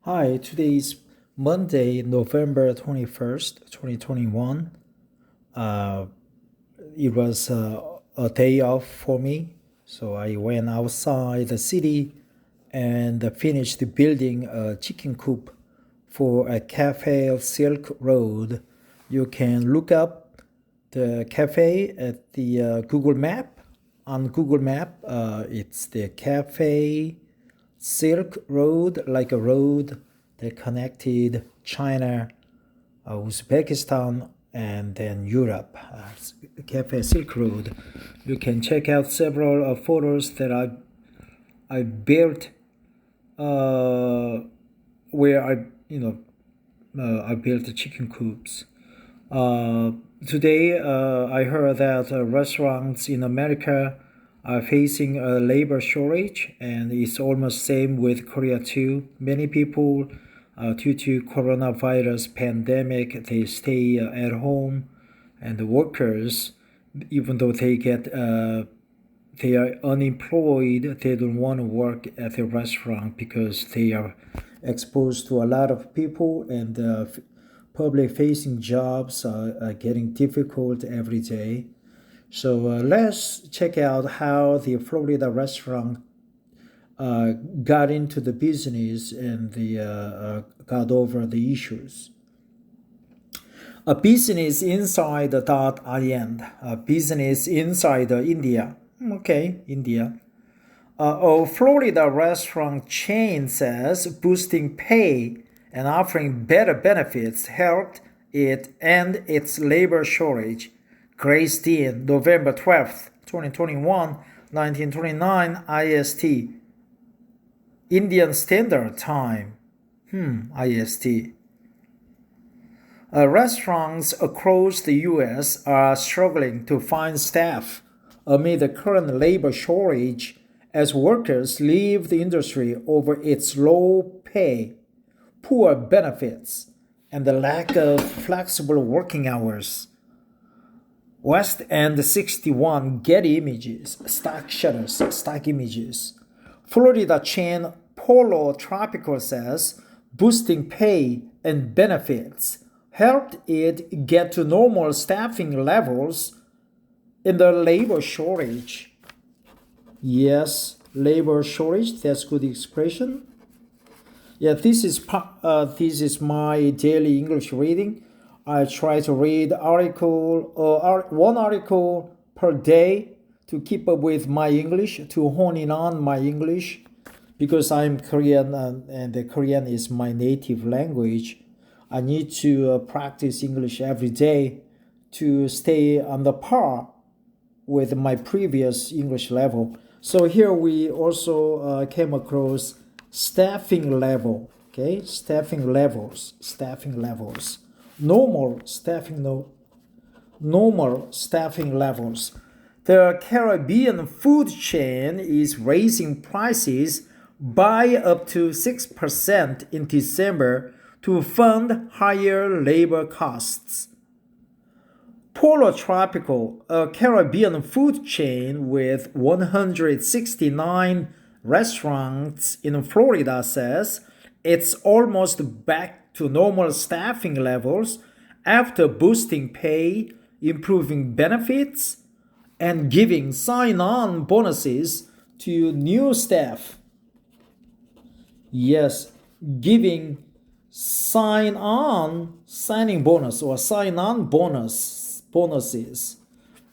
Hi, today is Monday, November 21st, 2021. Uh, it was a day off for me, so I went outside the city and finished building a chicken coop for a cafe of Silk Road. You can look up the cafe at the Google Map. On Google Map, it's the cafe Silk Road, like a road that connected China, Uzbekistan, and then Europe. Cafe Silk Road. You can check out several photos that I built, uh, where I built the chicken coops. Uh, Today, I heard that restaurants in America are facing a labor shortage, and it's almost same with Korea too. Many people, due to coronavirus pandemic, they stay at home, and the workers, even though they are unemployed, they don't want to work at the restaurant because they are exposed to a lot of people, and public facing jobs are getting difficult every day. So let's check out how the Florida restaurant got into the business and got over the issues. A business inside the .in, a business inside India. Okay, India. A Florida restaurant chain says boosting pay and offering better benefits helped it end its labor shortage. Grace Dean, November 12th, 2021, 1929 IST. Indian Standard Time. IST. Restaurants across the U.S. are struggling to find staff amid the current labor shortage as workers leave the industry over its low pay, poor benefits, and the lack of flexible working hours. West End 61 Getty Images, stock shutters, stock images. Florida chain Polo Tropical says boosting pay and benefits helped it get to normal staffing levels in the labor shortage. Yes, labor shortage, that's good expression. Yeah, this is my daily English reading. I try to read one article per day to keep up with my English, to hone in on my English, because I'm Korean, and the Korean is my native language. I need to practice English every day to stay on the par with my previous English level. So here we also came across staffing level. Okay, staffing levels, normal staffing no, normal staffing levels. The Caribbean food chain is raising prices by up to 6% in December to fund higher labor costs. Polo Tropical, a Caribbean food chain with 169 restaurants in Florida, says it's almost back to normal staffing levels after boosting pay, improving benefits, and giving sign-on bonuses to new staff. Yes, giving signing bonus or sign-on bonuses.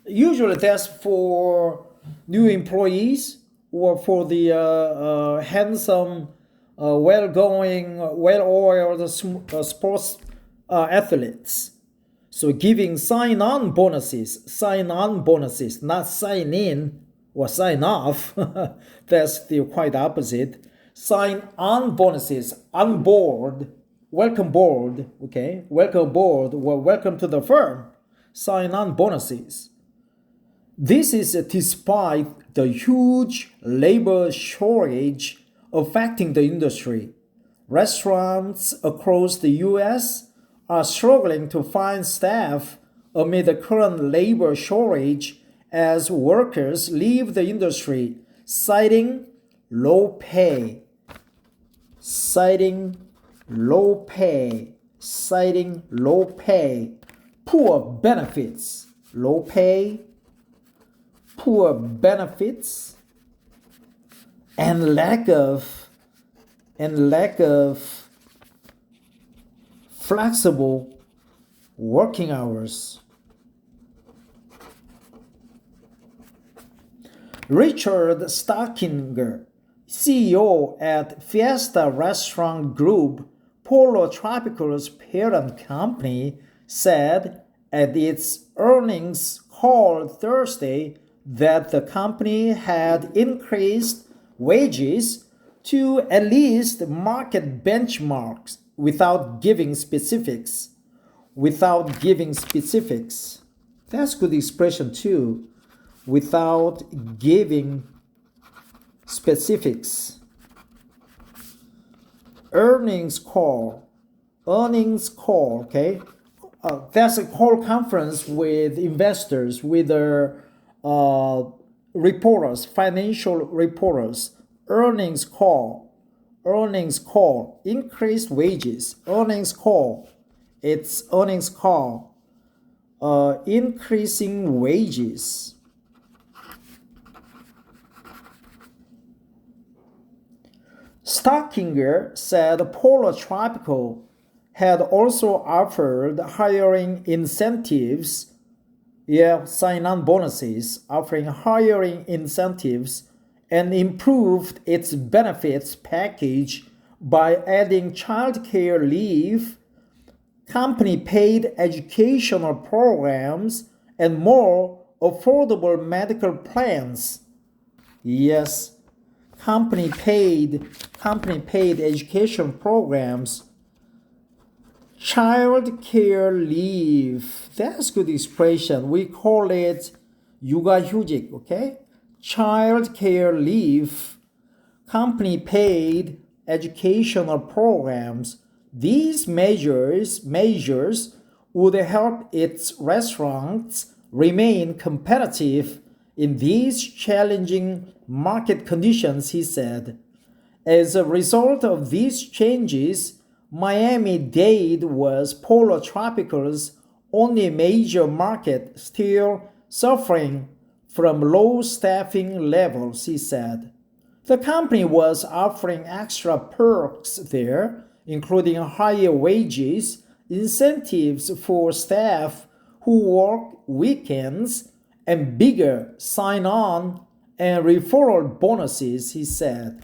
Usually that's for new employees or for the handsome, well-going, well-oiled sports athletes. So giving sign-on bonuses, not sign in or sign off. That's the quite opposite. Sign-on bonuses, on board, welcome board, okay, welcome board, or welcome to the firm. Sign-on bonuses. This is despite the huge labor shortage affecting the industry. Restaurants across the U.S. are struggling to find staff amid the current labor shortage as workers leave the industry, citing low pay. Citing low pay, citing low pay, poor benefits, low pay, poor benefits, and lack of flexible working hours. Richard Stockinger, CEO at Fiesta Restaurant Group, Polo Tropical's parent company, said at its earnings call Thursday that the company had increased wages to at least market benchmarks without giving specifics. Without giving specifics. That's good expression too. Without giving specifics. Earnings call, okay? That's a call conference with investors, with their reporters, financial reporters. Earnings call, increased wages, earnings call. It's earnings call, increasing wages. Stockinger said Polo Tropical had also offered hiring incentives, sign-on bonuses, offering hiring incentives, and improved its benefits package by adding childcare leave, company-paid educational programs, and more affordable medical plans. Yes, company-paid education programs, child care leave. That's good expression. We call it 육아휴직, okay? Child care leave, company-paid educational programs. These measures would help its restaurants remain competitive in these challenging market conditions, he said. As a result of these changes, Miami-Dade was Polo Tropical's only major market still suffering from low staffing levels, he said. The company was offering extra perks there, including higher wages, incentives for staff who work weekends, and bigger sign-on and referral bonuses, he said.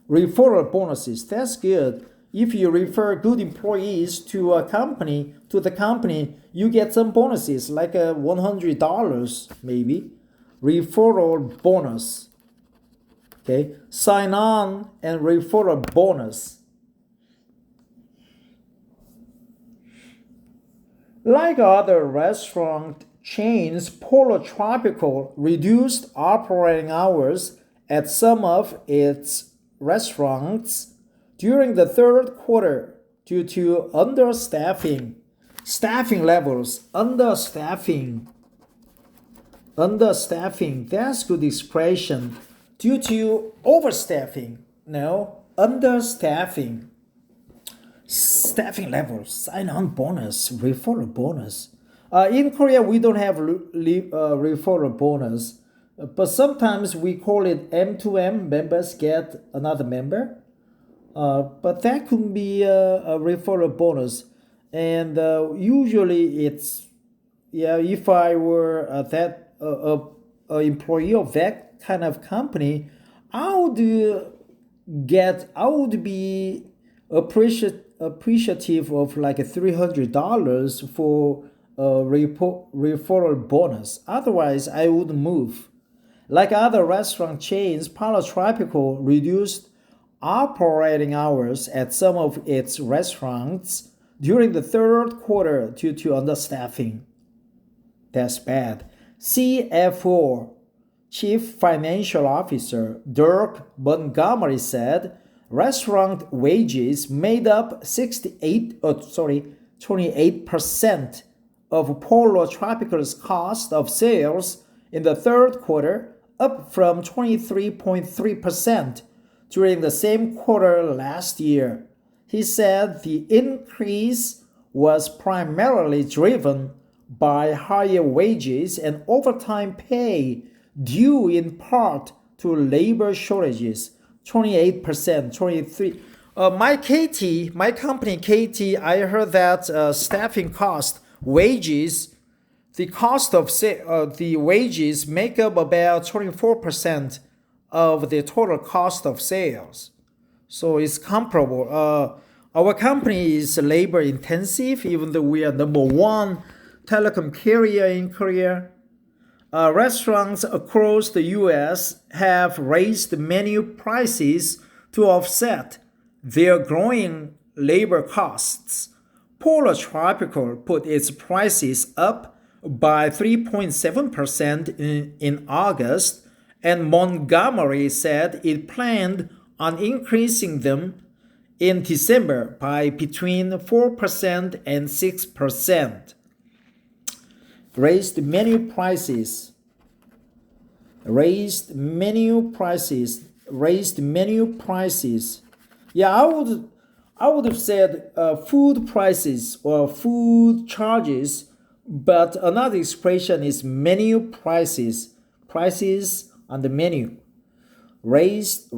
Referral bonuses, that's good. If you refer good employees to the company, you get some bonuses, like $100 maybe. Referral bonus. Okay, sign-on and referral bonus. Like other restaurant chains, Polo Tropical reduced operating hours at some of its restaurants during the third quarter due to understaffing. Staffing levels, understaffing, that's good expression. Due to overstaffing, no, understaffing. Staffing levels, sign-on bonus, referral bonus. In Korea, we don't have referral bonus, but sometimes we call it M2M, members get another member. But that could be a referral bonus. And usually it's, if I were a employee of that kind of company, I would be appreciative of like $300 for a referral bonus. Otherwise, I would move. Like other restaurant chains, Polo Tropical reduced operating hours at some of its restaurants during the third quarter due to understaffing. That's bad. CFO, Chief Financial Officer Dirk Montgomery said restaurant wages made up 28% of Polo Tropical's cost of sales in the third quarter, up from 23.3% during the same quarter last year. He said the increase was primarily driven by higher wages and overtime pay due in part to labor shortages. 28%, 23. My company KT, I heard that staffing cost, wages, the cost of the wages make up about 24% of the total cost of sales. So it's comparable. Our company is labor intensive, even though we are number one telecom carrier in Korea. Restaurants across the U.S. have raised menu prices to offset their growing labor costs. Polar Tropical put its prices up by 3.7% in August, and Montgomery said it planned on increasing them in December by between 4% and 6%. Raised menu prices. Yeah, I would have said food prices or food charges, but another expression is menu prices. Prices on the menu. Raised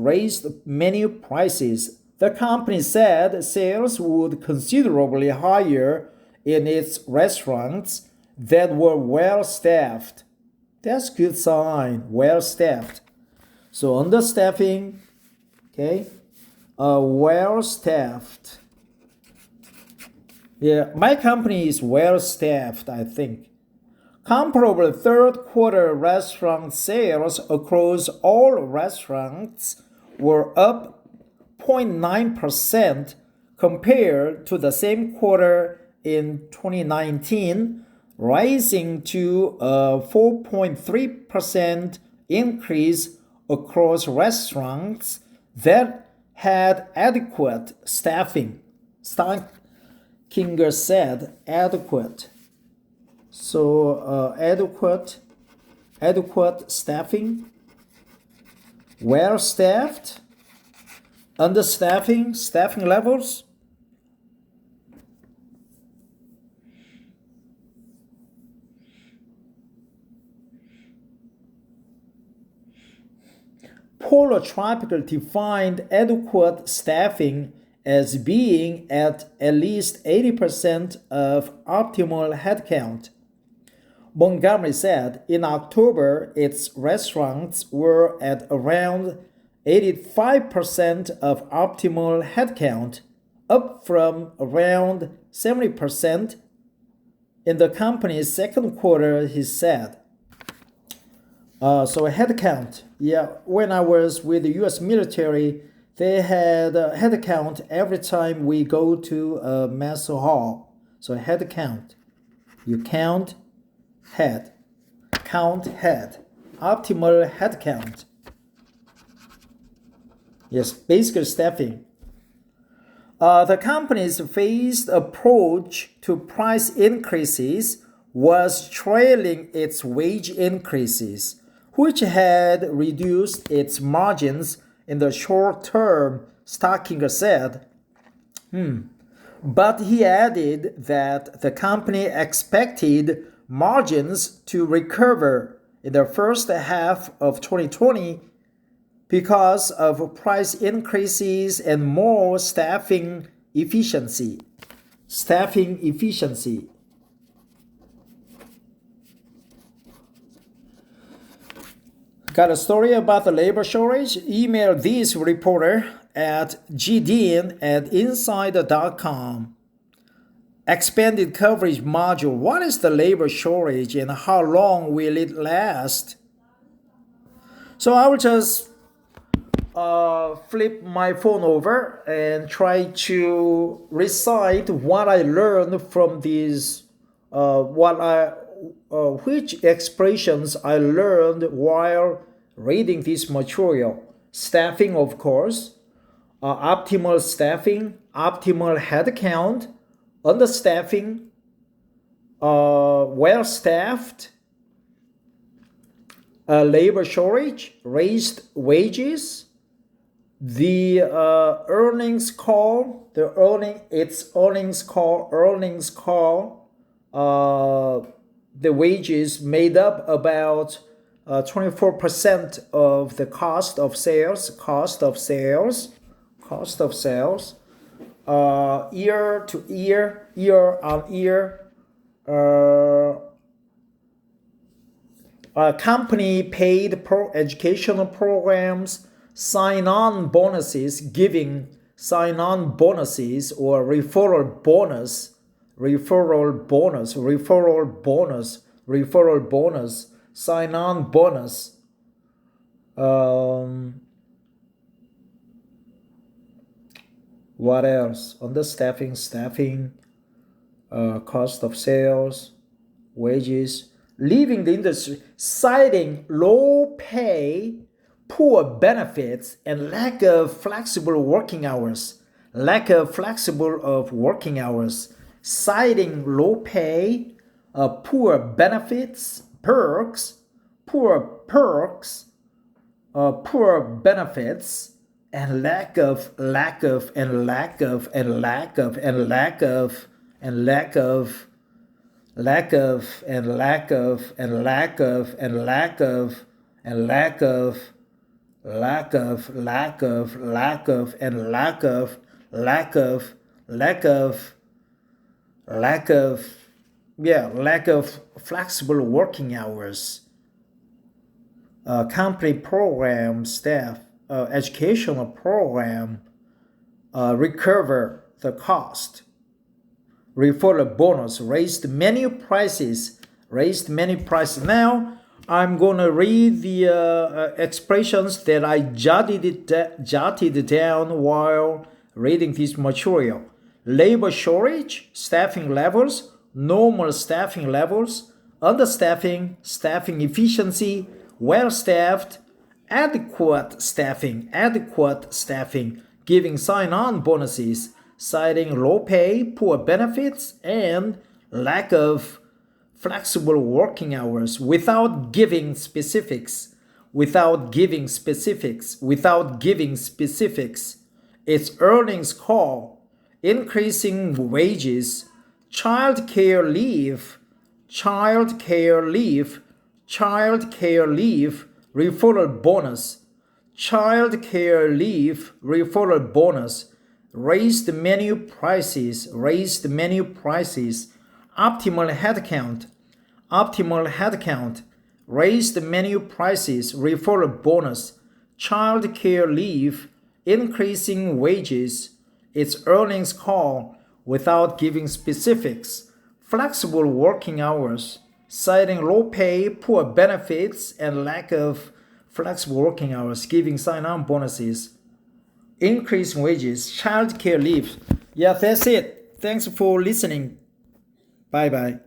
menu prices. The company said sales would considerably higher in its restaurants that were well staffed. That's a good sign, well staffed. So understaffing, okay, well staffed. Yeah, my company is well staffed, I think. Comparable third quarter restaurant sales across all restaurants were up 0.9% compared to the same quarter in 2019, rising to a 4.3% increase across restaurants that had adequate staffing. Stockinger said adequate. So adequate staffing, well staffed, understaffing, staffing levels. Polar Tropical defined adequate staffing as being at least 80% of optimal headcount. Montgomery said in October its restaurants were at around 85% of optimal headcount, up from around 70% in the company's second quarter, he said. So headcount. Yeah, when I was with the U.S. military, they had a headcount every time we go to a mess hall. So headcount. You count head. Count head. Optimal headcount. Yes, basic staffing. The company's phased approach to price increases was trailing its wage increases, which had reduced its margins in the short term, Stockinger said. But he added that the company expected margins to recover in the first half of 2020 because of price increases and more staffing efficiency. Got a story about the labor shortage? Email this reporter at gdean@insider.com. Expanded coverage module. What is the labor shortage and how long will it last? So I will just flip my phone over and try to recite what I learned from these, which expressions I learned while reading this material. Staffing, of course, optimal staffing, optimal head count, understaffing, well staffed, labor shortage, raised wages, The earnings call, the wages made up about 24% of the cost of sales, year to year, year on year. Company paid educational programs, sign-on bonuses, giving sign-on bonuses or referral bonus, sign-on bonus. What else? On the staffing, cost of sales, wages, leaving the industry, citing low pay, poor benefits, and lack of flexible working hours. Citing low pay, poor benefits, poor benefits, and lack of flexible working hours. Company program staff, educational program, recover the cost. Referral bonus, raised menu prices. Now I'm gonna read the expressions that I jotted down while reading this material. Labor shortage, staffing levels, normal staffing levels, understaffing, staffing efficiency, well-staffed, adequate staffing, giving sign-on bonuses, citing low pay, poor benefits, and lack of flexible working hours without giving specifics. Its earnings call, increasing wages, child care leave, referral bonus, raised menu prices, optimal headcount, raised menu prices, referral bonus, child care leave, increasing wages, its earnings call without giving specifics, flexible working hours, citing low pay, poor benefits, and lack of flexible working hours, giving sign-on bonuses, increased wages, child care leave. Yeah, that's it. Thanks for listening. Bye-bye.